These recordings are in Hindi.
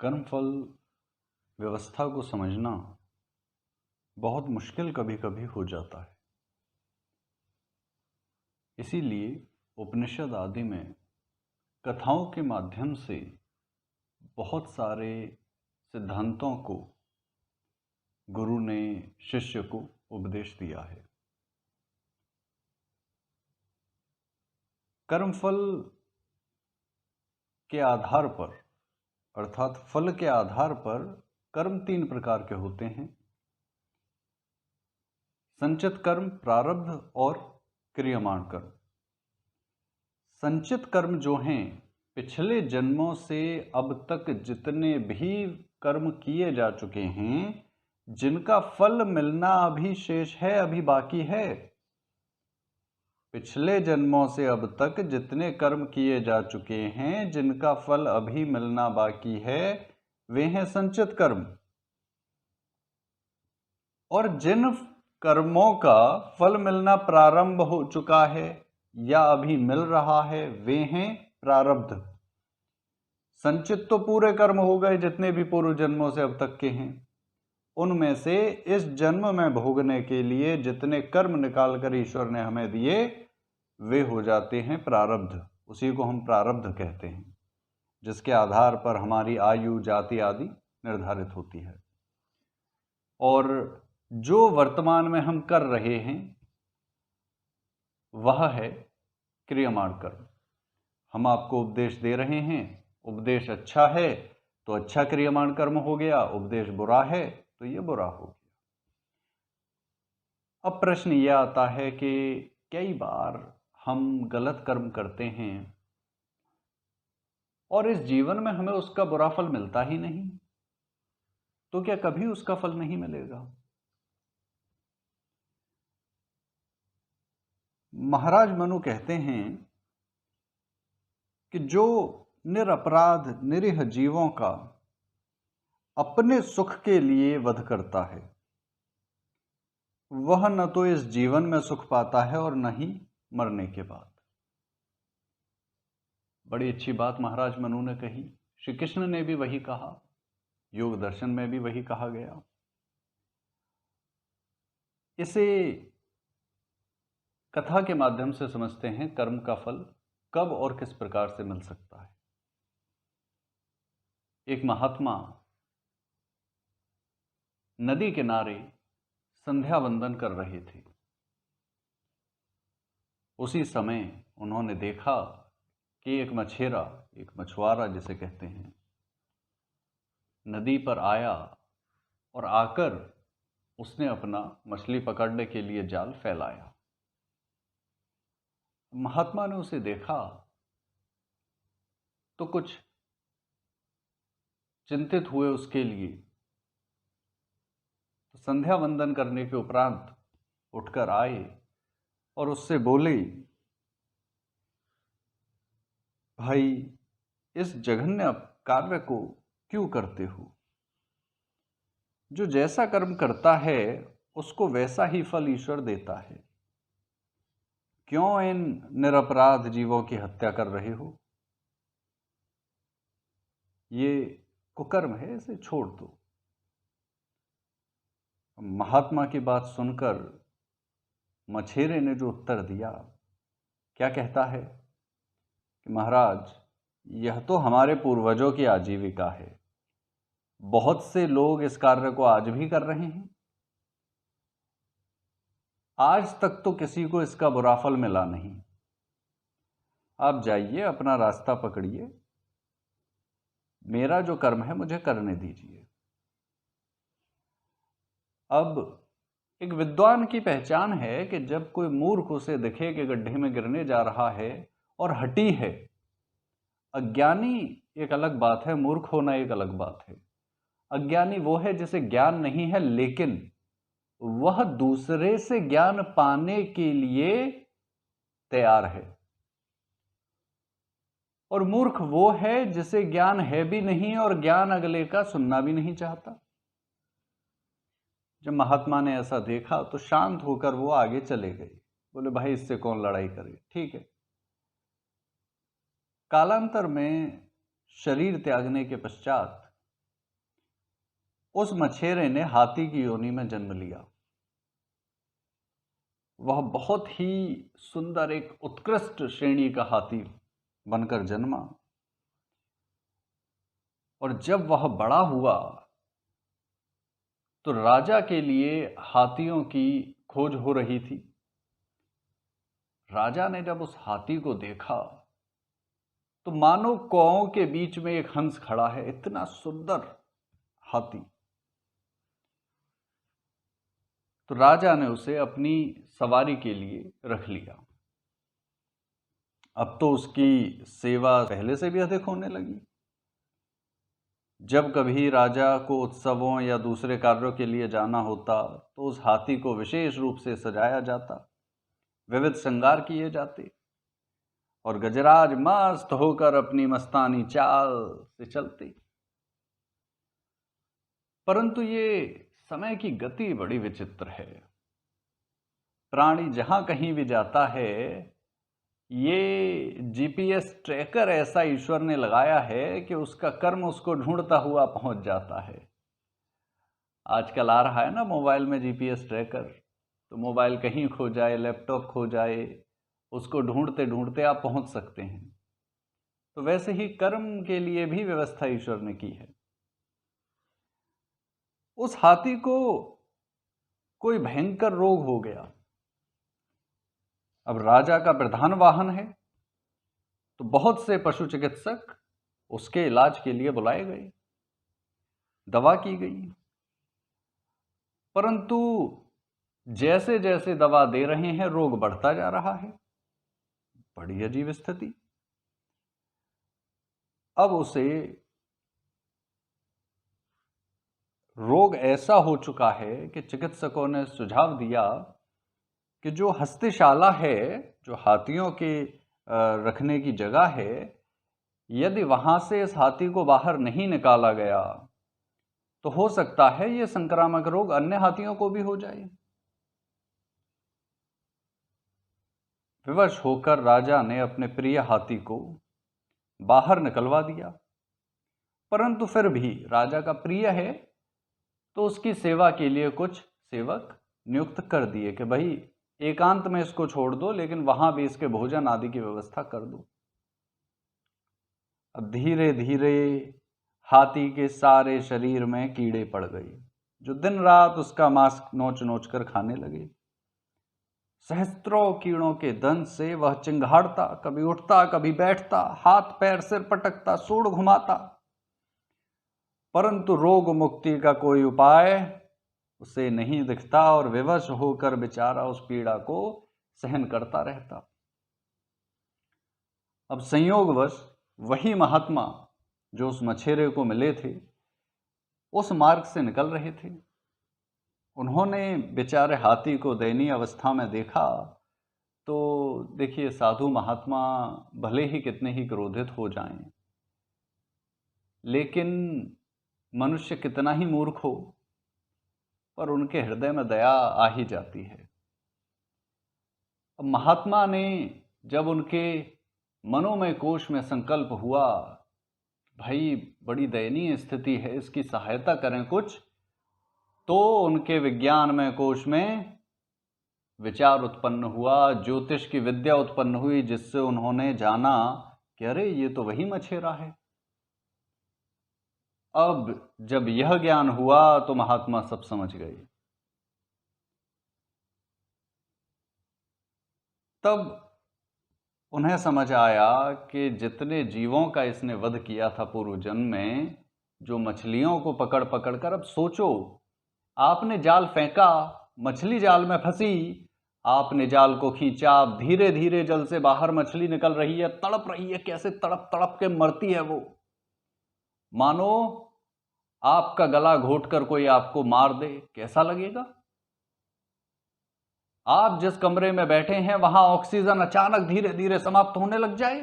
कर्मफल व्यवस्था को समझना बहुत मुश्किल कभी कभी हो जाता है। इसीलिए उपनिषद आदि में कथाओं के माध्यम से बहुत सारे सिद्धांतों को गुरु ने शिष्य को उपदेश दिया है। कर्मफल के आधार पर अर्थात फल के आधार पर कर्म 3 प्रकार के होते हैं: संचित कर्म, प्रारब्ध और क्रियमाण कर्म। संचित कर्म जो हैं, पिछले जन्मों से अब तक जितने भी कर्म किए जा चुके हैं, जिनका फल मिलना अभी शेष है, अभी बाकी है। पिछले जन्मों से अब तक जितने कर्म किए जा चुके हैं, जिनका फल अभी मिलना बाकी है, वे हैं संचित कर्म। और जिन कर्मों का फल मिलना प्रारंभ हो चुका है या अभी मिल रहा है, वे हैं प्रारब्ध। संचित तो पूरे कर्म हो गए जितने भी पूर्व जन्मों से अब तक के हैं। उनमें से इस जन्म में भोगने के लिए जितने कर्म निकाल कर ईश्वर ने हमें दिए, वे हो जाते हैं प्रारब्ध। उसी को हम प्रारब्ध कहते हैं, जिसके आधार पर हमारी आयु, जाति आदि निर्धारित होती है। और जो वर्तमान में हम कर रहे हैं वह है क्रियमाण कर्म। हम आपको उपदेश दे रहे हैं, उपदेश अच्छा है तो अच्छा क्रियमाण कर्म हो गया, उपदेश बुरा है तो ये बुरा हो गया। अब प्रश्न ये आता है कि कई बार हम गलत कर्म करते हैं और इस जीवन में हमें उसका बुरा फल मिलता ही नहीं, तो क्या कभी उसका फल नहीं मिलेगा? महाराज मनु कहते हैं कि जो निरपराध निरीह जीवों का अपने सुख के लिए वध करता है, वह न तो इस जीवन में सुख पाता है और न ही मरने के बाद। बड़ी अच्छी बात महाराज मनु ने कही। श्री कृष्ण ने भी वही कहा, योग दर्शन में भी वही कहा गया। इसे कथा के माध्यम से समझते हैं, कर्म का फल कब और किस प्रकार से मिल सकता है। एक महात्मा नदी किनारे संध्या वंदन कर रहे थे। उसी समय उन्होंने देखा कि एक मछेरा, एक मछुआरा जिसे कहते हैं, नदी पर आया और आकर उसने अपना मछली पकड़ने के लिए जाल फैलाया। महात्मा ने उसे देखा तो कुछ चिंतित हुए उसके लिए। तो संध्या वंदन करने के उपरांत उठकर आए और उससे बोले, भाई, इस जघन्य कार्य को क्यों करते हो? जो जैसा कर्म करता है उसको वैसा ही फल ईश्वर देता है। क्यों इन निरपराध जीवों की हत्या कर रहे हो? ये कुकर्म है, इसे छोड़ दो। महात्मा की बात सुनकर मछेरे ने जो उत्तर दिया, क्या कहता है कि महाराज, यह तो हमारे पूर्वजों की आजीविका है। बहुत से लोग इस कार्य को आज भी कर रहे हैं। आज तक तो किसी को इसका बुरा फल मिला नहीं। आप जाइए, अपना रास्ता पकड़िए, मेरा जो कर्म है मुझे करने दीजिए। अब एक विद्वान की पहचान है कि जब कोई मूर्ख उसे दिखे कि गड्ढे में गिरने जा रहा है और हठी है। अज्ञानी एक अलग बात है, मूर्ख होना एक अलग बात है। अज्ञानी वो है जिसे ज्ञान नहीं है, लेकिन वह दूसरे से ज्ञान पाने के लिए तैयार है। और मूर्ख वो है जिसे ज्ञान है भी नहीं और ज्ञान अगले का सुनना भी नहीं चाहता। जब महात्मा ने ऐसा देखा तो शांत होकर वो आगे चले गए। बोले, भाई, इससे कौन लड़ाई करे, ठीक है। कालांतर में शरीर त्यागने के पश्चात उस मछेरे ने हाथी की योनि में जन्म लिया। वह बहुत ही सुंदर एक उत्कृष्ट श्रेणी का हाथी बनकर जन्मा, और जब वह बड़ा हुआ तो राजा के लिए हाथियों की खोज हो रही थी। राजा ने जब उस हाथी को देखा तो मानो कौओं के बीच में एक हंस खड़ा है, इतना सुंदर हाथी। तो राजा ने उसे अपनी सवारी के लिए रख लिया। अब तो उसकी सेवा पहले से भी अधिक होने लगी। जब कभी राजा को उत्सवों या दूसरे कार्यों के लिए जाना होता तो उस हाथी को विशेष रूप से सजाया जाता, विविध श्रृंगार किए जाते, और गजराज मस्त होकर अपनी मस्तानी चाल से चलते। परंतु ये समय की गति बड़ी विचित्र है। प्राणी जहां कहीं भी जाता है, ये जीपीएस ट्रैकर ऐसा ईश्वर ने लगाया है कि उसका कर्म उसको ढूंढता हुआ पहुंच जाता है। आजकल आ रहा है ना मोबाइल में जीपीएस ट्रैकर, तो मोबाइल कहीं खो जाए, लैपटॉप खो जाए, उसको ढूंढते ढूंढते आप पहुंच सकते हैं। तो वैसे ही कर्म के लिए भी व्यवस्था ईश्वर ने की है। उस हाथी को कोई भयंकर रोग हो गया। अब राजा का प्रधान वाहन है, तो बहुत से पशु चिकित्सक उसके इलाज के लिए बुलाए गए, दवा की गई। परंतु जैसे जैसे दवा दे रहे हैं, रोग बढ़ता जा रहा है। बड़ी अजीब स्थिति। अब उसे रोग ऐसा हो चुका है कि चिकित्सकों ने सुझाव दिया कि जो हस्तिशाला है, जो हाथियों के रखने की जगह है, यदि वहां से इस हाथी को बाहर नहीं निकाला गया तो हो सकता है यह संक्रामक रोग अन्य हाथियों को भी हो जाए। विवश होकर राजा ने अपने प्रिय हाथी को बाहर निकलवा दिया। परंतु फिर भी राजा का प्रिय है तो उसकी सेवा के लिए कुछ सेवक नियुक्त कर दिए कि भाई एकांत में इसको छोड़ दो, लेकिन वहां भी इसके भोजन आदि की व्यवस्था कर दो। अब धीरे धीरे हाथी के सारे शरीर में कीड़े पड़ गए, जो दिन रात उसका मांस नोच नोच कर खाने लगे। सहस्त्रों कीड़ों के दंश से वह चिंगाड़ता, कभी उठता कभी बैठता, हाथ पैर सिर पटकता, सूंड घुमाता, परंतु रोग मुक्ति का कोई उपाय उसे नहीं दिखता, और विवश होकर बेचारा उस पीड़ा को सहन करता रहता। अब संयोगवश वही महात्मा जो उस मछेरे को मिले थे, उस मार्ग से निकल रहे थे। उन्होंने बेचारे हाथी को दयनीय अवस्था में देखा तो देखिए, साधु महात्मा भले ही कितने ही क्रोधित हो जाएं, लेकिन मनुष्य कितना ही मूर्ख हो, पर उनके हृदय में दया आ ही जाती है। अब महात्मा ने जब उनके मनोमय कोश में संकल्प हुआ, भाई बड़ी दयनीय स्थिति है, इसकी सहायता करें कुछ, तो उनके विज्ञानमय कोश में विचार उत्पन्न हुआ, ज्योतिष की विद्या उत्पन्न हुई, जिससे उन्होंने जाना कि अरे ये तो वही मछेरा है। अब जब यह ज्ञान हुआ तो महात्मा सब समझ गए। तब उन्हें समझ आया कि जितने जीवों का इसने वध किया था पूर्व जन्म में, जो मछलियों को पकड़ पकड़ कर, अब सोचो आपने जाल फेंका, मछली जाल में फंसी, आपने जाल को खींचा, धीरे धीरे जल से बाहर मछली निकल रही है, तड़प रही है, कैसे तड़प तड़प के मरती है वो, मानो आपका गला घोट कर कोई आपको मार दे, कैसा लगेगा? आप जिस कमरे में बैठे हैं वहां ऑक्सीजन अचानक धीरे धीरे समाप्त होने लग जाए,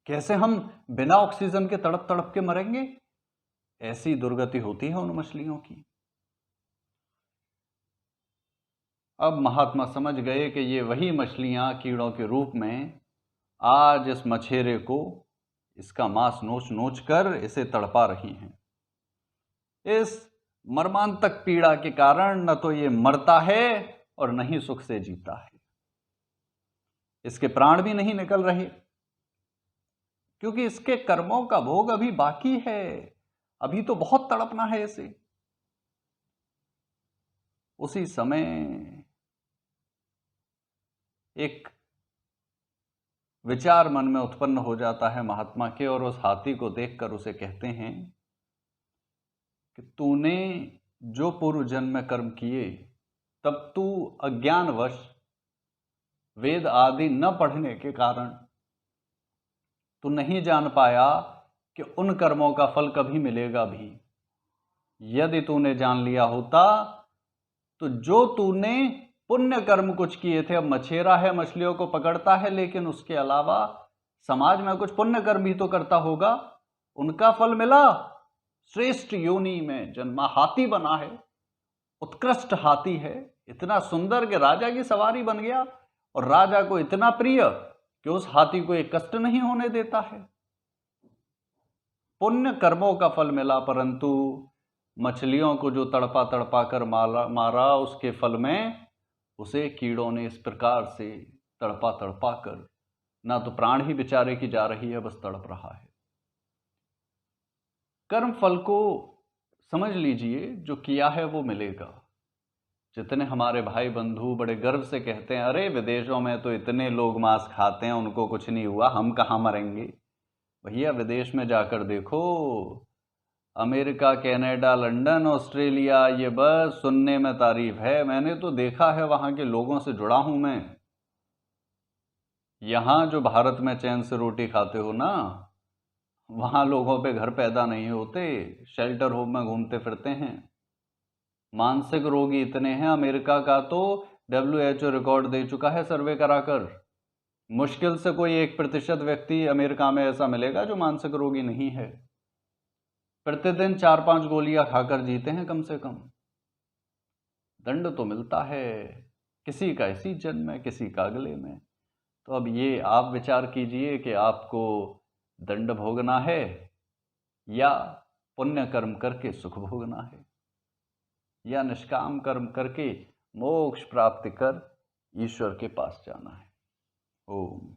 कैसे हम बिना ऑक्सीजन के तड़प तड़प के मरेंगे? ऐसी दुर्गति होती है उन मछलियों की। अब महात्मा समझ गए कि ये वही मछलियां कीड़ों के रूप में आज इस मछेरे को, इसका मांस नोच नोच कर इसे तड़पा रही हैं। इस मर्मांतक पीड़ा के कारण न तो ये मरता है और न ही सुख से जीता है। इसके प्राण भी नहीं निकल रहे, क्योंकि इसके कर्मों का भोग अभी बाकी है, अभी तो बहुत तड़पना है इसे। उसी समय एक विचार मन में उत्पन्न हो जाता है महात्मा के, और उस हाथी को देखकर उसे कहते हैं कि तूने जो पूर्व जन्म में कर्म किए, तब तू अज्ञानवश वेद आदि न पढ़ने के कारण तू नहीं जान पाया कि उन कर्मों का फल कभी मिलेगा भी। यदि तूने जान लिया होता तो जो तूने पुण्य कर्म कुछ किए थे, अब मछेरा है, मछलियों को पकड़ता है, लेकिन उसके अलावा समाज में कुछ पुण्य कर्म भी तो करता होगा, उनका फल मिला, श्रेष्ठ योनि में जन्मा, हाथी बना है, उत्कृष्ट हाथी है, इतना सुंदर कि राजा की सवारी बन गया, और राजा को इतना प्रिय कि उस हाथी को एक कष्ट नहीं होने देता है। पुण्य कर्मों का फल मिला, परंतु मछलियों को जो तड़पा तड़पा कर मारा, उसके फल में उसे कीड़ों ने इस प्रकार से तड़पा तड़पा कर, ना तो प्राण ही बेचारे की जा रही है, बस तड़प रहा है। कर्म फल को समझ लीजिए, जो किया है वो मिलेगा। जितने हमारे भाई बंधु बड़े गर्व से कहते हैं, अरे विदेशों में तो इतने लोग मांस खाते हैं, उनको कुछ नहीं हुआ, हम कहाँ मरेंगे। भैया विदेश में जाकर देखो, अमेरिका, कनाडा, लंदन, ऑस्ट्रेलिया, ये बस सुनने में तारीफ है, मैंने तो देखा है, वहाँ के लोगों से जुड़ा हूँ मैं। यहाँ जो भारत में चैन से रोटी खाते हो ना, वहाँ लोगों पे घर पैदा नहीं होते, शेल्टर होम में घूमते फिरते हैं। मानसिक रोगी इतने हैं, अमेरिका का तो WHO रिकॉर्ड दे चुका है सर्वे कराकर, मुश्किल से कोई 1% व्यक्ति अमेरिका में ऐसा मिलेगा जो मानसिक रोगी नहीं है। प्रतिदिन 4-5 गोलियां खाकर जीते हैं कम से कम। दंड तो मिलता है, किसी का इसी जन्म में, किसी का अगले में। तो अब ये आप विचार कीजिए कि आपको दंड भोगना है या पुण्य कर्म करके सुख भोगना है, या निष्काम कर्म करके मोक्ष प्राप्ति कर ईश्वर के पास जाना है। ओम।